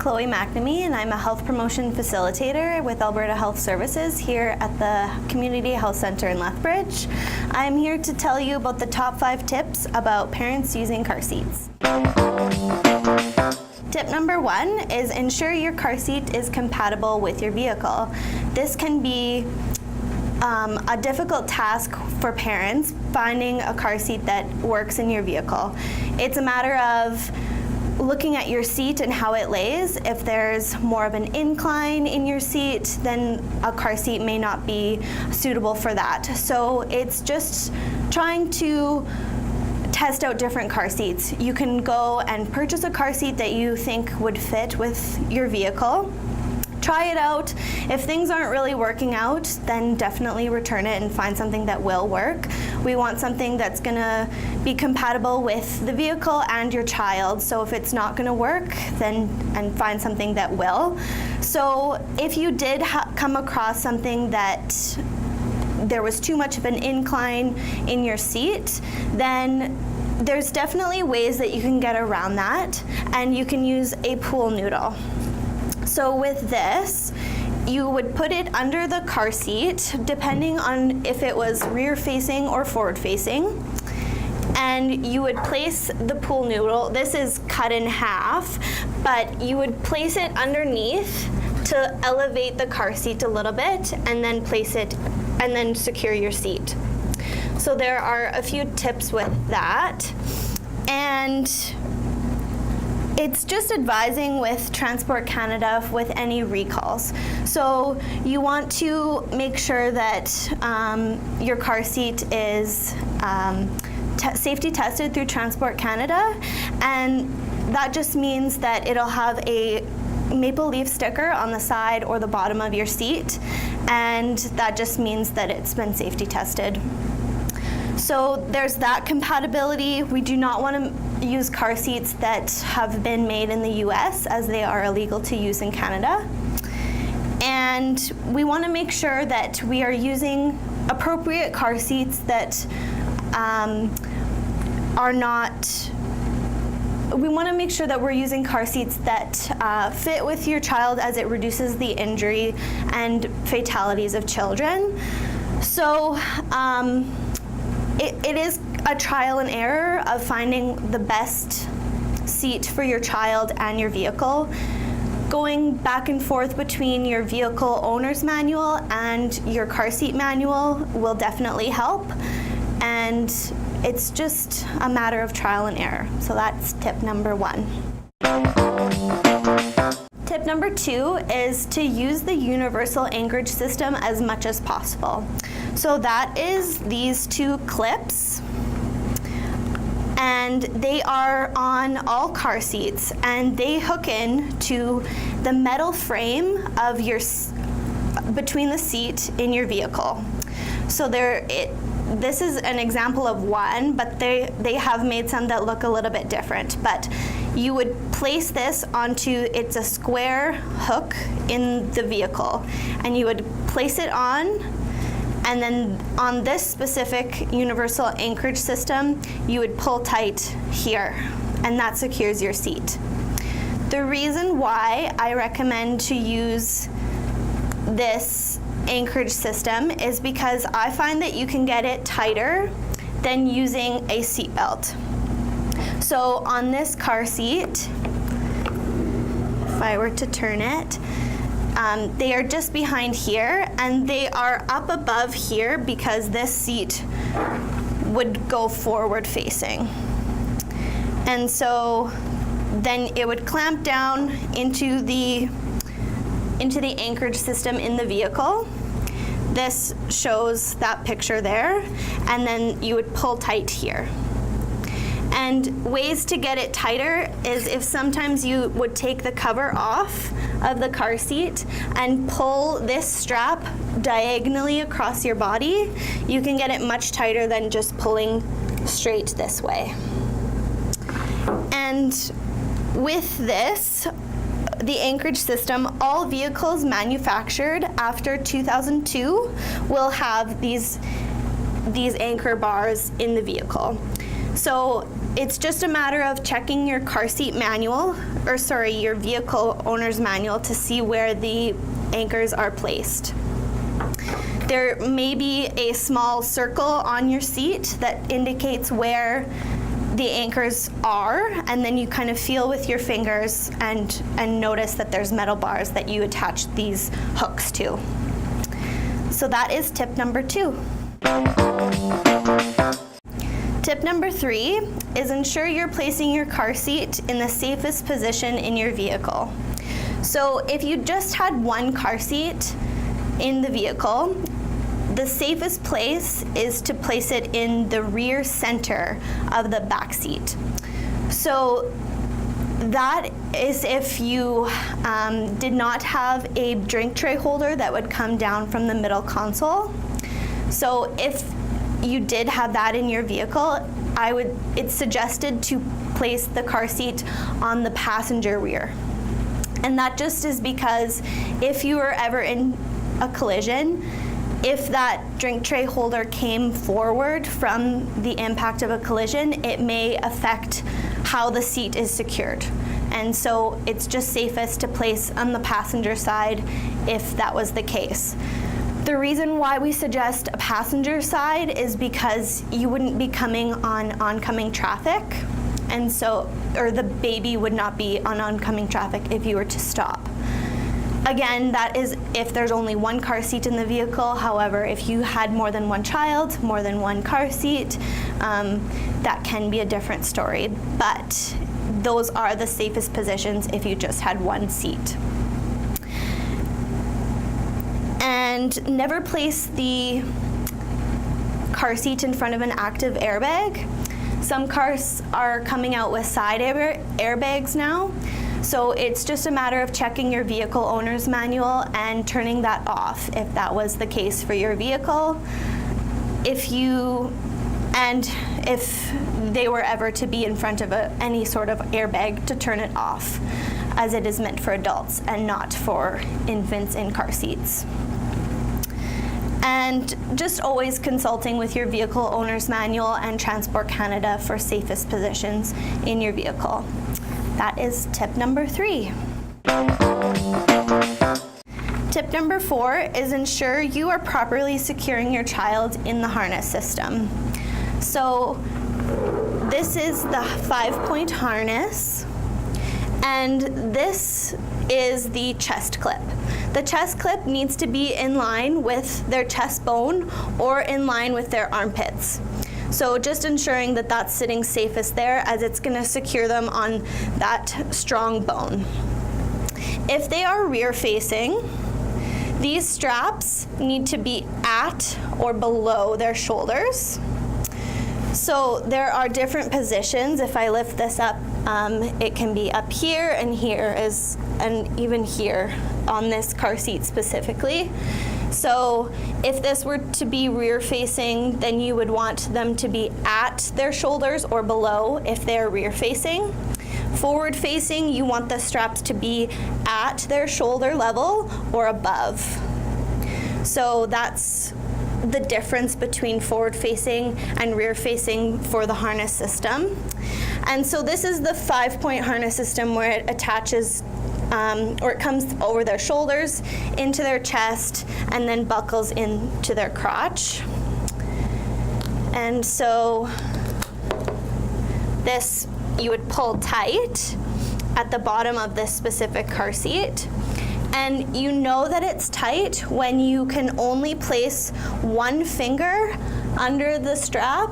Chloe McNamee, and I'm a health promotion facilitator with Alberta Health Services here at the Community Health Centre in Lethbridge. I'm here to tell you about the top 5 tips about parents using car seats. Tip number 1 is ensure your car seat is compatible with your vehicle. This can be a difficult task for parents, finding a car seat that works in your vehicle. It's a matter of looking at your seat and how it lays. If there's more of an incline in your seat, then a car seat may not be suitable for that. So it's just trying to test out different car seats. You can go and purchase a car seat that you think would fit with your vehicle. Try it out. If things aren't really working out, then definitely return it and find something that will work. We want something that's gonna be compatible with the vehicle and your child. So if it's not gonna work, then find something that will. So if you did come across something that there was too much of an incline in your seat, then there's definitely ways that you can get around that, and you can use a pool noodle. So with this, you would put it under the car seat, depending on if it was rear facing or forward facing. And you would place the pool noodle, this is cut in half, but you would place it underneath to elevate the car seat a little bit, and then place it, and then secure your seat. So there are a few tips with that. And it's just advising with Transport Canada with any recalls. So you want to make sure that your car seat is safety tested through Transport Canada, and that just means that it'll have a maple leaf sticker on the side or the bottom of your seat, and that just means that it's been safety tested. So there's that compatibility. We do not want to use car seats that have been made in the US, as they are illegal to use in Canada. And we want to make sure that we are using appropriate car seats that are not, we want to make sure that we're using car seats that fit with your child, as it reduces the injury and fatalities of children. So it is a trial and error of finding the best seat for your child and your vehicle. Going back and forth between your vehicle owner's manual and your car seat manual will definitely help. And it's just a matter of trial and error. So that's tip number 1. Tip number 2 is to use the universal Anchorage system as much as possible. So that is these 2 clips, and they are on all car seats, and they hook in to the metal frame of your between the seat in your vehicle. So this is an example of one, but they have made some that look a little bit different. But you would place this onto, it's a square hook in the vehicle, and you would place it on, and then on this specific universal Anchorage system, you would pull tight here, and that secures your seat. The reason why I recommend to use this Anchorage system is because I find that you can get it tighter than using a seat belt. So on this car seat, if I were to turn it, they are just behind here, and they are up above here because this seat would go forward facing. And so then it would clamp down into the Anchorage system in the vehicle. This shows that picture there, and then you would pull tight here. And ways to get it tighter is if sometimes you would take the cover off of the car seat and pull this strap diagonally across your body, you can get it much tighter than just pulling straight this way. And with this, the Anchorage system, all vehicles manufactured after 2002 will have these anchor bars in the vehicle. So it's just a matter of checking your car seat manual, your vehicle owner's manual, to see where the anchors are placed. There may be a small circle on your seat that indicates where the anchors are, and then you kind of feel with your fingers and notice that there's metal bars that you attach these hooks to. So that is tip number 2. Tip number 3 is ensure you're placing your car seat in the safest position in your vehicle. So if you just had one car seat in the vehicle, the safest place is to place it in the rear center of the back seat. So that is if you did not have a drink tray holder that would come down from the middle console. So if you did have that in your vehicle, it's suggested to place the car seat on the passenger rear. And that just is because if you were ever in a collision, if that drink tray holder came forward from the impact of a collision, it may affect how the seat is secured. And so it's just safest to place on the passenger side if that was the case. The reason why we suggest a passenger side is because you wouldn't be coming on oncoming traffic, and so, or the baby would not be on oncoming traffic if you were to stop. Again, that is if there's only one car seat in the vehicle. However, if you had more than one child, more than one car seat, that can be a different story. But those are the safest positions if you just had one seat. And never place the car seat in front of an active airbag. Some cars are coming out with side airbags now. So it's just a matter of checking your vehicle owner's manual and turning that off if that was the case for your vehicle. If they were ever to be in front of any sort of airbag, to turn it off, as it is meant for adults and not for infants in car seats. And just always consulting with your vehicle owner's manual and Transport Canada for safest positions in your vehicle. That is tip number 3. Tip number 4 is ensure you are properly securing your child in the harness system. So this is the 5-point harness, and this is the chest clip. The chest clip needs to be in line with their chest bone or in line with their armpits. So just ensuring that that's sitting safest there, as it's going to secure them on that strong bone. If they are rear facing, these straps need to be at or below their shoulders. So there are different positions. If I lift this up, it can be up here and here, and even here on this car seat specifically. So if this were to be rear facing, then you would want them to be at their shoulders or below if they're rear facing. Forward facing, you want the straps to be at their shoulder level or above. So that's the difference between forward facing and rear facing for the harness system. And so this is the 5-point harness system, where it attaches or it comes over their shoulders, into their chest, and then buckles into their crotch. And so this you would pull tight at the bottom of this specific car seat. And you know that it's tight when you can only place one finger under the strap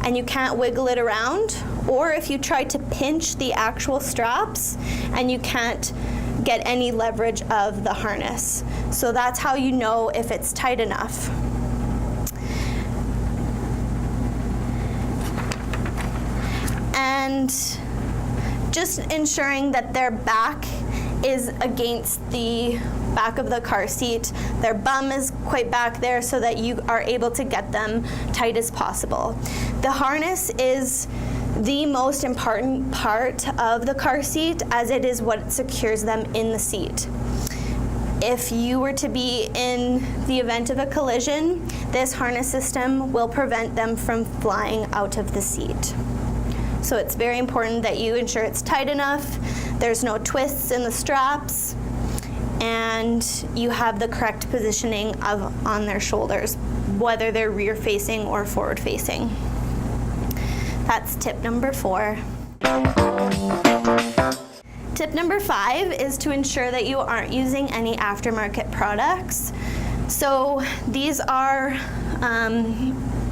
and you can't wiggle it around, or if you try to pinch the actual straps and you can't get any leverage of the harness. So that's how you know if it's tight enough. And just ensuring that their back is against the back of the car seat. Their bum is quite back there so that you are able to get them tight as possible. The harness is the most important part of the car seat, as it is what secures them in the seat. If you were to be in the event of a collision, this harness system will prevent them from flying out of the seat. So it's very important that you ensure it's tight enough, there's no twists in the straps, and you have the correct positioning on their shoulders, whether they're rear facing or forward facing. That's tip number 4. Tip number 5 is to ensure that you aren't using any aftermarket products. So these are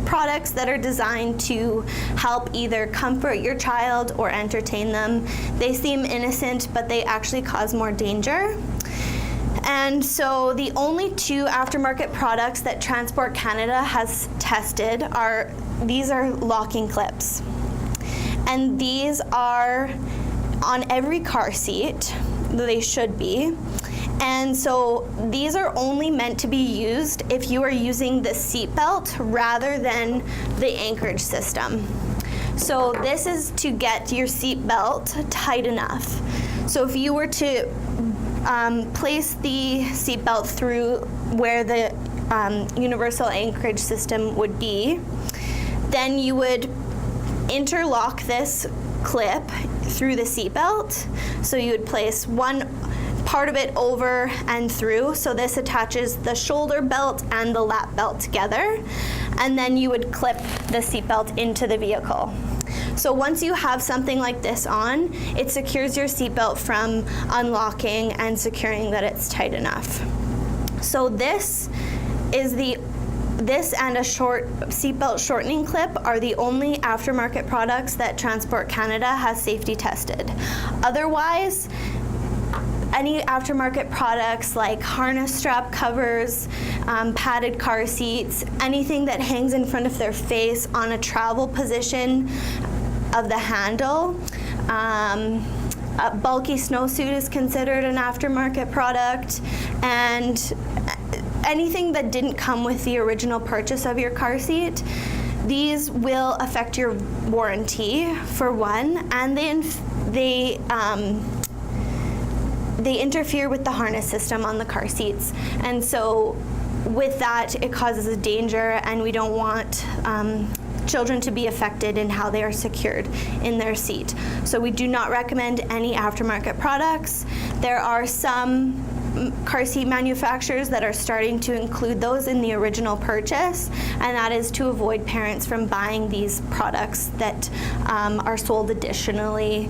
products that are designed to help either comfort your child or entertain them. They seem innocent, but they actually cause more danger. And so the only 2 aftermarket products that Transport Canada has tested are locking clips. And these are on every car seat. They should be. And so these are only meant to be used if you are using the seat belt rather than the Anchorage system. So this is to get your seat belt tight enough. So if you were to place the seat belt through where the universal Anchorage system would be, then you would interlock this clip through the seat belt. So you would place one part of it over and through. So this attaches the shoulder belt and the lap belt together. And then you would clip the seat belt into the vehicle. So once you have something like this on, it secures your seat belt from unlocking and securing that it's tight enough. So this and a short seatbelt shortening clip are the only aftermarket products that Transport Canada has safety tested. Otherwise, any aftermarket products like harness strap covers, padded car seats, anything that hangs in front of their face on a travel position of the handle. A bulky snowsuit is considered an aftermarket product, and anything that didn't come with the original purchase of your car seat, these will affect your warranty for one, and they interfere with the harness system on the car seats. And so with that, it causes a danger, and we don't want children to be affected in how they are secured in their seat. So we do not recommend any aftermarket products. There are some car seat manufacturers that are starting to include those in the original purchase, and that is to avoid parents from buying these products that are sold additionally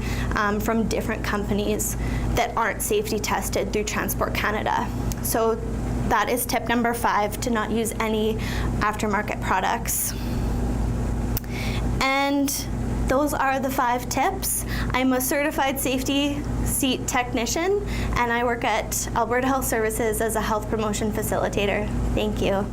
from different companies that aren't safety tested through Transport Canada. So that is tip number 5, to not use any aftermarket products. And those are the 5 tips. I'm a certified safety seat technician, and I work at Alberta Health Services as a health promotion facilitator. Thank you.